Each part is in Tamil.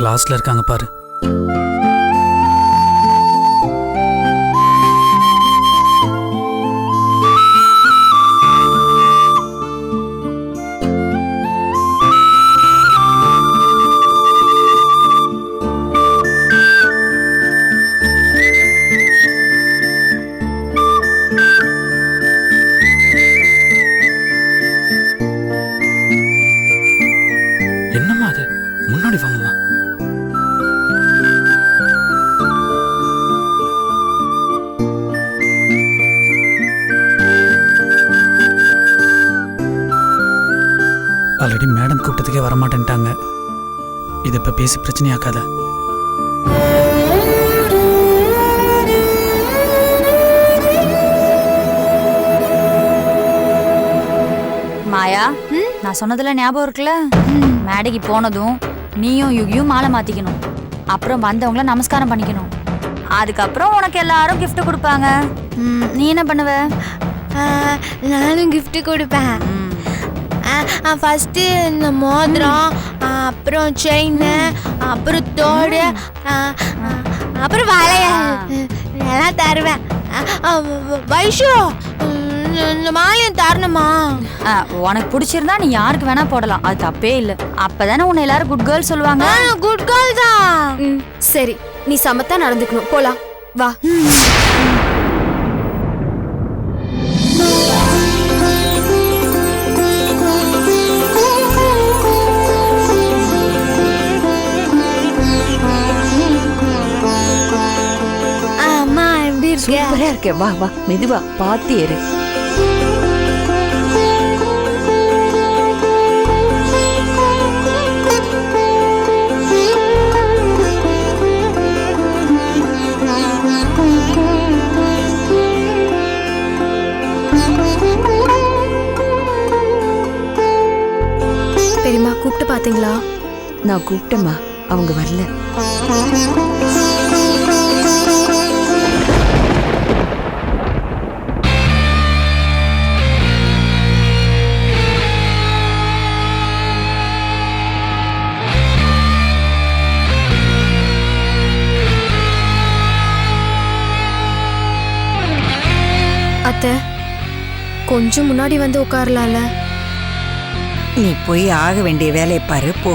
லாஸ்ட்ல இருக்காங்க பாரு. என்னம்மா அது? முன்னாடி வாங்கம்மா. ஆல்ரெடி மேடம் கூப்பிட்டதுக்கே வரமாட்டேன்ட்டாங்க. இது இப்ப பேசி பிரச்சனையாக்காத. மாயா, நான் சொன்னதுல ஞாபகம் இருக்குல்ல? மேடைக்கு போனதும் நீயும் யுகியும் மாலை மாத்திக்கணும். அப்புறம் வந்தவங்கள நமஸ்காரம் பண்ணிக்கணும். அதுக்கப்புறம் உனக்கு எல்லாரும் gift கொடுப்பாங்க. நீ என்ன பண்ணுவ? நானும் gift கொடுப்பேன். ஃபஸ்ட்டு இந்த மோதிரம், அப்புறம் செயின், அப்புறம் தோடு, அப்புறம் வளையல் எல்லாம் தருவேன். வைஷு, இந்த மாலையும் தரணுமா? உனக்கு பிடிச்சிருந்தா நீ யாருக்கு வேணா போடலாம், அது தப்பே இல்லை. அப்பதானே உன்னை எல்லாரும் குட் கேர்ள் சொல்லுவாங்க. குட் கேர்ள் தான். சரி, நீ சமத்தா நடந்துக்கணும். போலாம் வா. அம்மா எப்படி இருக்க? சூப்பரா இருக்கே. வா வா, மெதுவா பாத்து ஏறு. பெரியம்மா கூப்பிட்டு பாத்தீங்களா? நான் கூப்பிட்டேம்மா, அவங்க வரல. அத்தை, கொஞ்சம் முன்னாடி வந்து உட்காரலாம்ல? நீ போய் ஆக வேண்டிய வேலையை பாரு போ.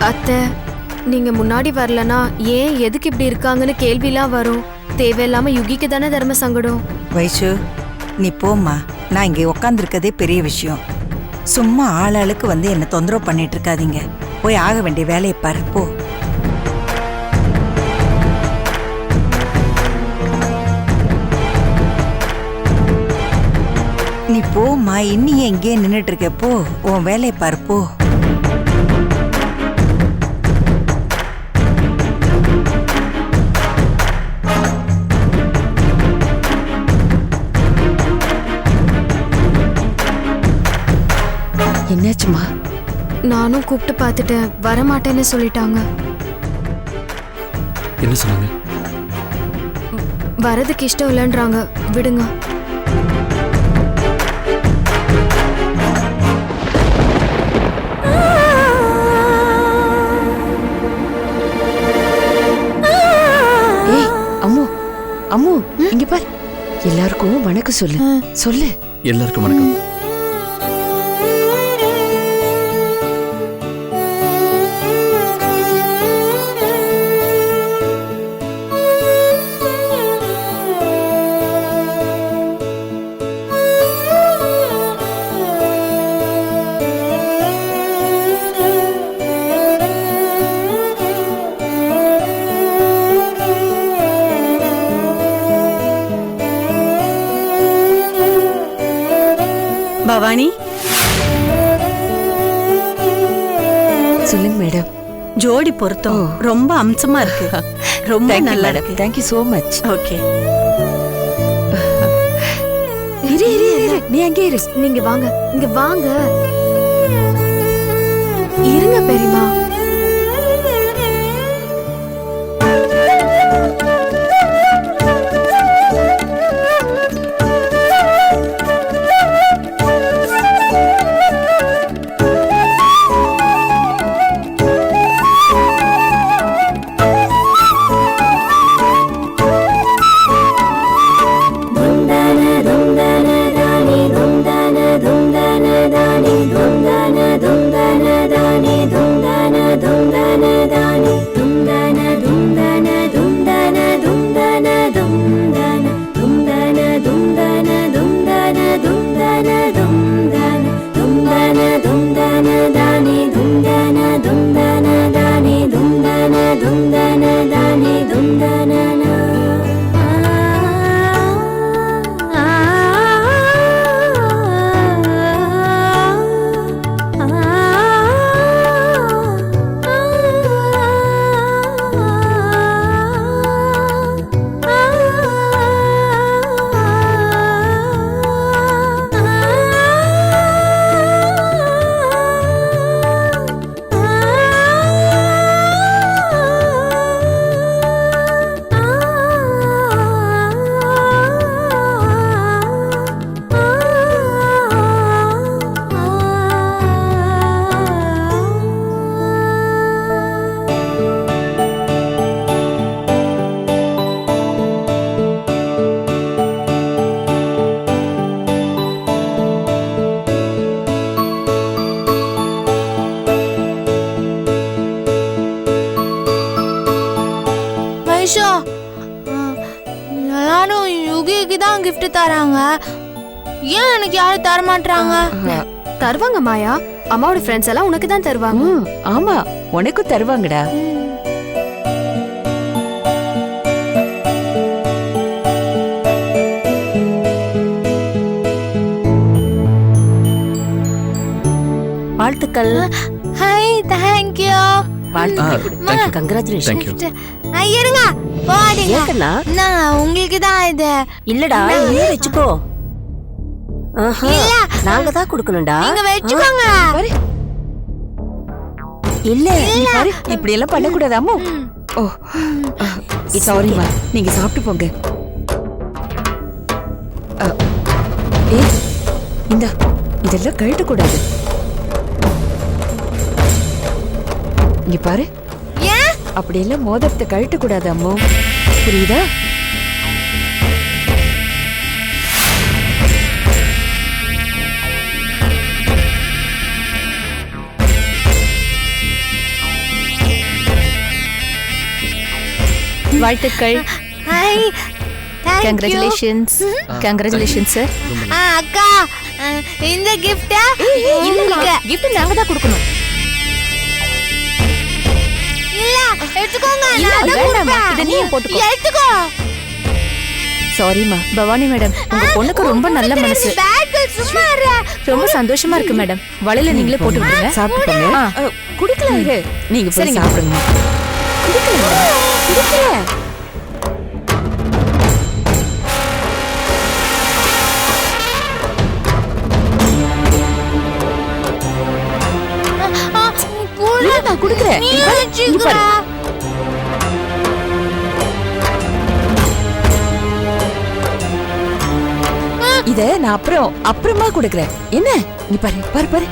அத்தை, நீங்க முன்னாடி வரலனா ஏன் எதுக்கு இப்படி இருக்காங்கன்னு கேள்விலாம் வரும். தேவையில்லாம யுகிக்கு தானே தர்ம சங்கடம். வைஷு, நீ போம்மா. நான் இங்கே உக்காந்துருக்கதே பெரிய விஷயம். சும்மா ஆளாளுக்கு வந்து என்னை தொந்தரவு பண்ணிட்டு இருக்காதீங்க. போய் ஆக வேண்டிய வேலையை பாரு போ. நீ போம்மா, இன்னும் எங்கேயே நின்றுட்டு இருக்க? போ, உன் வேலையை பாரு போ. என்னாச்சுமா? நானும் கூப்பிட்டு பார்த்துட்டேன், வரமாட்டேன்னு சொல்லிட்டாங்க. என்ன சொன்னாங்க? வரதுக்கு இஷ்டம் இல்லைன்றாங்க. விடுங்க. ஏய் அம்மு, அம்மு இங்க பாரு. எல்லாருக்கும் வணக்கம் சொல்லு. சொல்லு. எல்லாருக்கும் வணக்கம். பவானி, சொல்லுங்க மேடம். ஜோடி பொருத்தம் ரொம்ப அம்சமா இருக்கு. ரொம்ப நல்லா இருக்கு. Thank you so much. Okay. இரு இரு இரு, நீ அங்கே இரு. நீங்க வாங்க, இங்க வாங்க. இருங்க பெரியம்மா. நிமிஷம். எல்லாரும் யுகிக்கு தான் gift தராங்க. ஏன் எனக்கு யாரும் தர மாட்டாங்க? தருவாங்க மாயா. அம்மாவோட ஃப்ரெண்ட்ஸ் எல்லாம் உனக்கு தான் தருவாங்க. ஆமா உனக்கும் தருவாங்கடா. வாழ்த்துக்கள். Hi, thank you. வாழ்த்துக்கள். கங்க்ராச்சுலேஷன். இருங்க போடுங்க. ஏக்கண்ணா நான் உங்களுக்கு தான் இது. இல்லடா நீ வெச்சுக்கோ. ஆஹா, நாங்க தான் கொடுக்கணும்டா. நீங்க வெச்சுக்கோங்க. இல்ல பாரு இப்படி எல்லாம் பண்ண கூடாது அம்மு. ஓ சாரிமா, நீங்க சாப்பிட்டு போங்க. இந்தா இதெல்லாம் கழட்ட கூடாது. இங்க பாரு, ஏன் அப்படி எல்லாம் மோதிரத்தை கழட்ட கூடாது அம்மு, புரியுதா? வாழ்த்துக்கள். Hi, thank you. Congratulations. Congratulations sir. அக்கா, இந்த gift இல்ல gift நாங்க தான் கொடுக்கணும். இல்ல எடுத்துக்கோங்க. இல்ல, நான் தான் வேண்டாம்மா. கொடுப்பேன். இதை நீயே போட்டுக்கோ. எடுத்துக்கோ. சாரிமா பவானி மேடம், உங்க பொண்ணுக்கு ரொம்ப நல்ல மனசு. பேக் சும்மா இரு. ரொம்ப சந்தோஷமா இருக்கு மேடம். வளையல நீங்களே போட்டு விடுங்க. சாப்பிட்டு போங்க. குடுக்கலாம் இரு, நீங்க போய் சாப்பிடுங்க. குடுக்கல. நான் குடுக்குறேன். நீ இங்க வச்சுக்கோ. பாரு. இத நான் அப்புறமா கொடுக்குறேன். என்ன நீ பாரு பாரு பாரு.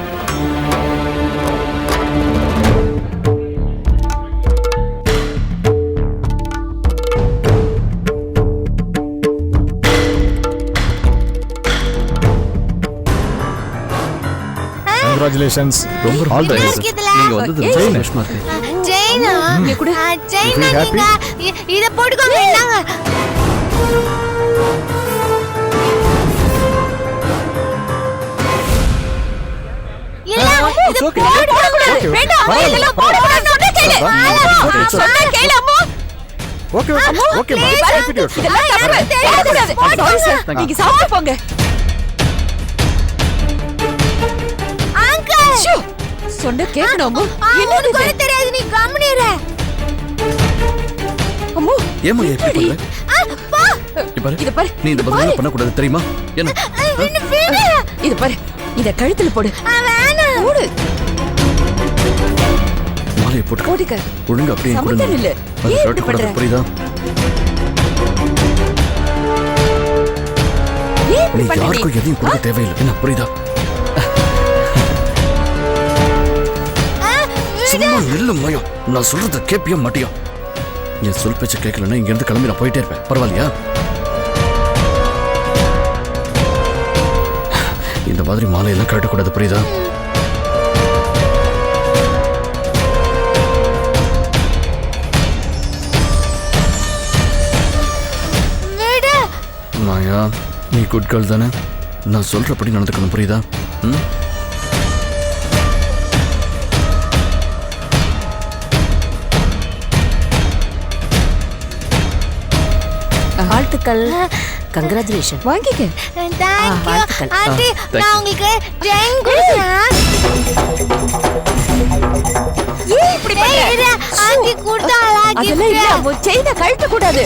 Congratulations. ரொம்ப ஆல் தி பெஸ்ட். நீங்க வந்தது சந்தோஷமா இருக்கு. ஜெயினா, இங்க குடு. ஜெயினா நீங்க இத போட்டுக்கோங்க. இந்தாங்க. இல்ல இது போடக்கூடாது. வேண்டாம், இதெல்லாம் போடக்கூடாது. சொன்னா கேளு. சொன்னா கேளு அம்மா. ஓகே ஓகே மா. இதெல்லாம் போடக்கூடாது. சாரி சார், நீங்க சாப்பிட்டு போங்க. அங்கிள், சொன்ன கேட்கணும் அம்மு. என்னது கூட தெரியாது, நீ கம்முனிரு. அம்மு ஏமா எப்படி பண்ற? இத பாரு. நீ இந்த பதில பண்ண கூடாது தெரியுமா? என்ன? இத பாரு, இத கழுத்துல போடு. வேணாம். போடு. மாலையை போட்டு போடுக்க. ஒழுங்கா அப்படியே சமத்தம் கொடுங்க. இல்ல. அது ஏன் கரெக்ட் இப்படி பண்ற? புரியுதா? ஏன் இப்படி நீ பண்ற? யாருக்கும் எதையும் கொடுக்க தேவையில்லை. என்ன புரியுதா? சும்மா நில்லு மாயா. நான் சொல்றத கேப்பியா மாட்டியா? என் சொல் பேச்ச கேட்கலன்னா இங்க இருந்து கிளம்பி நான் போயிட்டே இருப்பேன். பரவாயில்லையா? இந்த மாதிரி மாலையெல்லாம் கட்டக்கூடாது, புரியுதா? மாயா, நீ குட் கேர்ள் தானே? நான் சொல்றபடி நடந்துக்கணும், புரியுதா? ம்? வாழ்த்துக்கள். கங்க்ராச்சுலேஷன். வாங்கிக்க. Thank you. வாழ்த்துக்கள். ஆண்டி, thank நான் you. உங்களுக்கு ஜெயின் கொடுக்கிறேன். ஏன் இப்படி பண்ற? இரு, ஆண்டி கொடுத்தாளா அதெல்லாம் இல்ல gift? அம்மு. செயினை கழட்ட கூடாது.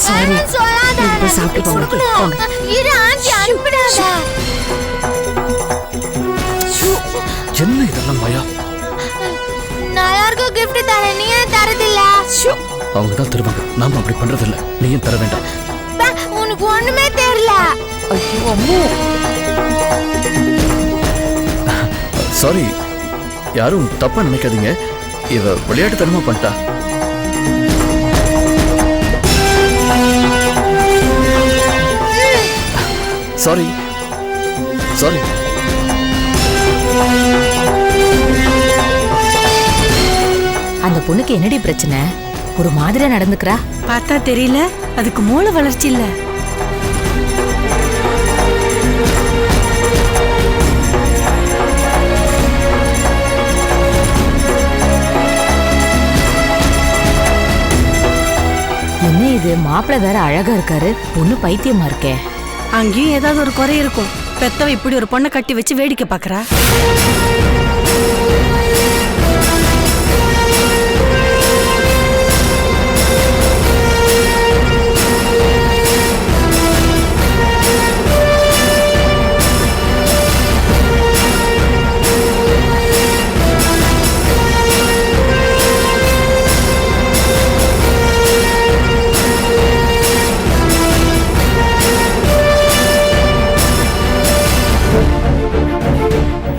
சாரி. வேணாம் சொல்லாத. நீங்க போய் சாப்பிட்டு போங்க. போங்க. இரு, ஆண்டி அனுப்பிடாத. என்ன இதெல்லாம் மாயா? நான் யாருக்கும் gift தரேன், நீ ஏன் தரதில்ல? அவங்க தான் தருவாங்க. நாம அப்படி பண்றதில்ல. நீயும் தர வேண்டாம். உனக்கு ஒண்ணுமே தெரியல. ஐயோ அம்மு. சாரி, யாரும் தப்பா நினைக்காதீங்க. இவ விளையாட்டு தனமா பண்ணிட்டா. Sorry sorry. பொண்ணுக்கு என்னடி பிரச்சனை? ஒரு மாதிரியா நடந்துக்கிறா. பார்த்தா தெரியல, அதுக்கு மூளை வளர்ச்சி இல்ல. என்ன இது, மாப்பிள்ளை வேற அழகா இருக்காரு, பொண்ணு பைத்தியமா இருக்கே. அங்கேயும் ஏதாவது ஒரு குறை இருக்கும். பெத்தவ இப்படி ஒரு பொண்ணை கட்டி வச்சு வேடிக்கை பாக்குறா.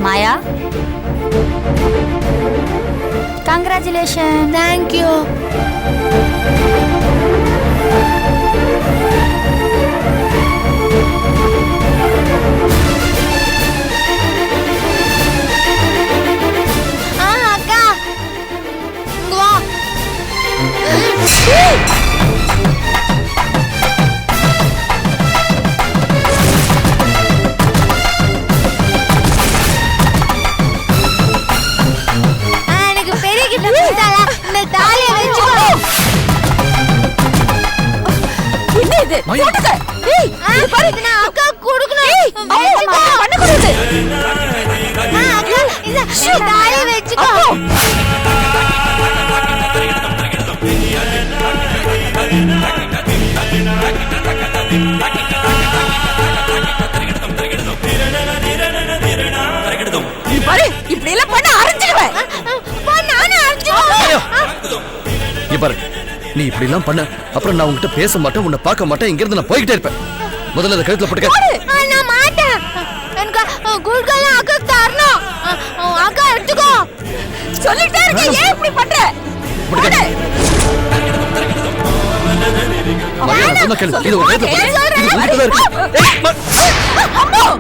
மாயா, கங்க்ராச்சுலேஷன். தேங்க்யூ. அக்கா இங்க வா. எனக்கு பெரிய கிட்ட கொடுத்தால இந்த தாலியை வச்சுக்கோ. என்ன இது? போடுங்க. ஏய், இது பாரு, இது நான் அக்கா கொடுக்கணும். ஏய், அம்மா பண்ண கூடாது. அக்கா இந்த தாலியை வச்சுக்கோ. பாரு, இப்படி எல்லாம் பண்ண அரைஞ்சிடுவேன். இங்க பாரு, நீ இப்படி எல்லாம் பண்ண அப்புறம் நான் உன்கிட்ட பேச மாட்டேன், உன்னை பார்க்க மாட்டேன், இங்க இருந்து நான் போய்கிட்டே இருப்பேன். முதல்ல அதை கழுத்துல போட்டுக்க. நான் மாட்டேன். எனக்கு குல்கல்லாம் அக்கா தரணும். அக்கா எடுத்துக்கோ. சொல்லிட்டே இருக்க, ஏன் இப்படி பண்ற? போட்டுக்க. மரியா, நான் சொன்ன கேளு. இது ஒரு கழுத்துல போட்டுக்க. இது உன்கிட்ட தான் இருக்கு. ஏய், அம்மா,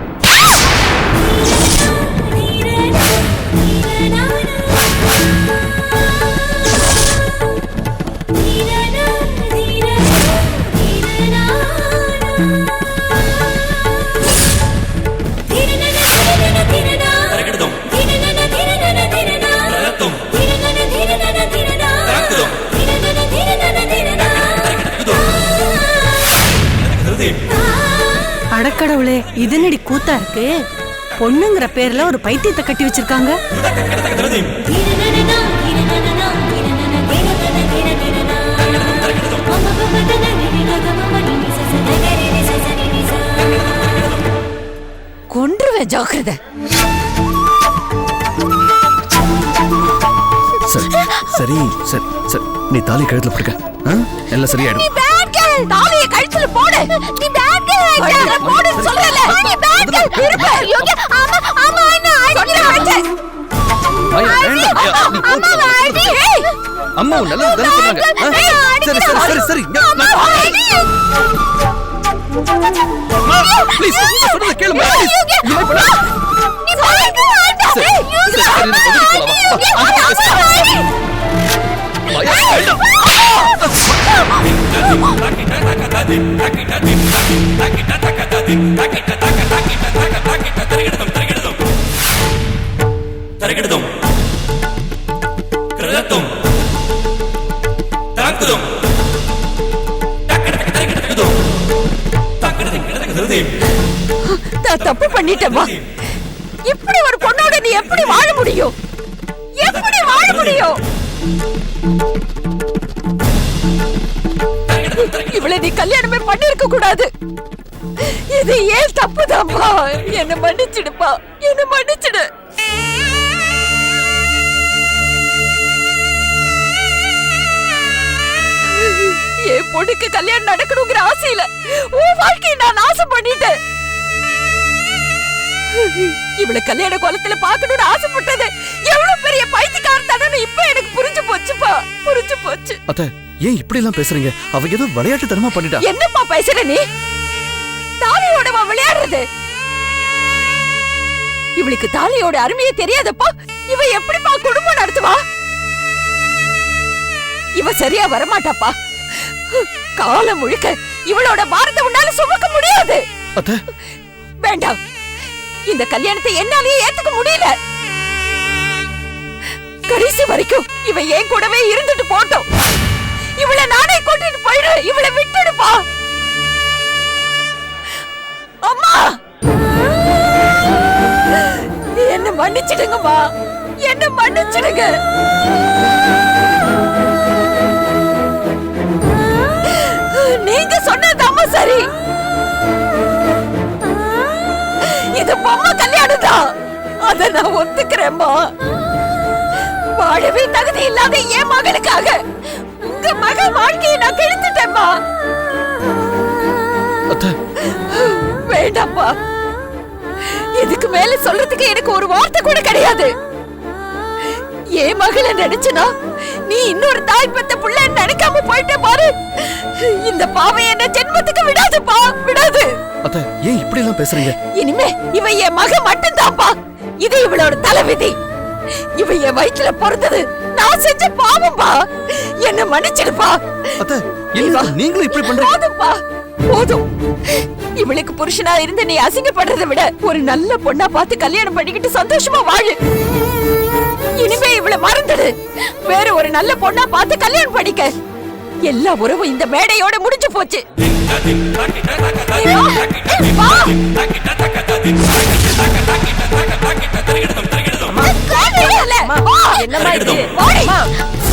அடக்கடவுளே, இது என்னடி கூத்தா இருக்கு? பொண்ணுங்கிற பேர்ல ஒரு பைத்தியத்தை கட்டி வச்சிருக்காங்க. கொன்றுவேன், ஜாக்கிரதை. சரி சரி சரி சரி, நீ தாலி கழுத்துல போட்டுக்க. எல்லாம் சரியாயிடும். தாலியை கழுத்துல போடு. நீ பேக்கல் வைக்க போடுன்னு சொல்றல. நீ பேக்கல் திரும்ப. யோகி அம்மா அம்மா என்ன அடிச்சு. மரியா, வேண்டாம் மரியா, நீ அம்மா போட்டுக்க. அடி. அம்மா நல்லது தானே சொன்னாங்க. சரி சரி சரி சரி, ப்ளீஸ் சொல்றத கேளு. ப்ளீஸ் நீ சொல்லுங்க. சரி சரி, நான் பதில் சொல்லவா? மரியா, வேண்டாம். நான் தப்பு பண்ணிட்டேம்மா. இப்படி ஒரு பொண்ணோட நீ எப்படி வாழ முடியும்? எப்படி வாழ முடியும்? இவளை நீ கல்யாணமே பண்ணிருக்க கூடாது. இது ஏன் தப்புதாம்மா. என்ன மன்னிச்சிடுப்பா, என்ன மன்னிச்சிடு. என் பொண்ணுக்கு கல்யாணம் நடக்கணுங்கிற ஆசையில உன் வாழ்க்கையை நான் நாசம் பண்ணிட்டேன். இவளை கல்யாண கோலத்துல பாக்கணும்னு ஆசைப்பட்டது எவ்வளவு பெரிய பைத்தியக்காரத்தனம்னு இப்ப எனக்கு புரிஞ்சு போச்சுப்பா, புரிஞ்சு போச்சு. அத்தை, ஏன் இப்படி எல்லாம் பேசுறீங்க? அவ ஏதோ விளையாட்டு தனமா பண்ணிட்டா. என்னப்பா பேசுற நீ? தாலியோட விளையாடுறது? இவளுக்கு தாலியோட அருமையே தெரியாதப்பா. இவ எப்படிப்பா குடும்பம் நடத்துவா? சரியா வரமாட்டாப்பா. காலம் முழுக்க இவளோட பாரத்தை உன்னால சுமக்க முடியாது. அத்தை வேண்டாம், இந்த கல்யாணத்தை என்னாலேயே ஏத்துக்க முடியல. கடைசி வரைக்கும் இவ என் கூடவே இருந்துட்டு போட்டோம். இவளை நானே கூட்டிட்டு போயிடு. இவளை விட்டுடுப்பா. அம்மா, என்ன மன்னிச்சிடுங்கம்மா, என்ன மன்னிச்சிடுங்க. நீங்க சொன்னதாம்மா சரி. இது பொம்மை கல்யாணம் தான், அத நான் ஒத்துக்கிறேம்மா. வாழவே தகுதி இல்லாத என் மகளுக்காக உங்க மக வாழ்க்கையை நான் கெடுத்துட்டேம்மா. வேண்டாம்ப்பா, இதுக்கு மேல சொல்றதுக்கு எனக்கு ஒரு வார்த்தை கூட கிடையாது. என் மகளை நினைச்சனா நீ இன்னொரு தாய் பெத்த புள்ள நினைக்காம போயிட்டே பாரு. இந்த பாவை என்ன ஜென்மத்துக்கு விடாதுப்பா, விடாது. அத்தை ஏன் இப்படி எல்லாம் பேசுறீங்க? இனிமே இவ என் மக மட்டும்தான்ப்பா. இது இவளோட தலைவிதி. இவ என் வயிற்றுல பிறந்தது நான் செஞ்ச பாவம்பா. என்ன மன்னிச்சிடுப்பா. அத்தை இல்ல, நீங்களும் இப்படி பண்றீங்க. போதும்பா, போதும். இவளுக்கு புருஷனா இருந்து நீ அசிங்கப்படுறதை விட ஒரு நல்ல பொண்ணா பார்த்து கல்யாணம் பண்ணிக்கிட்டு சந்தோஷமா வாழு. இனிமே இவளை மறந்துடு. வேற ஒரு நல்ல பொண்ணா பார்த்து கல்யாணம் பண்ணிக்க. எல்லா உறவும் இந்த மேடையோட முடிஞ்சு போச்சு. என்னமா இது? சரி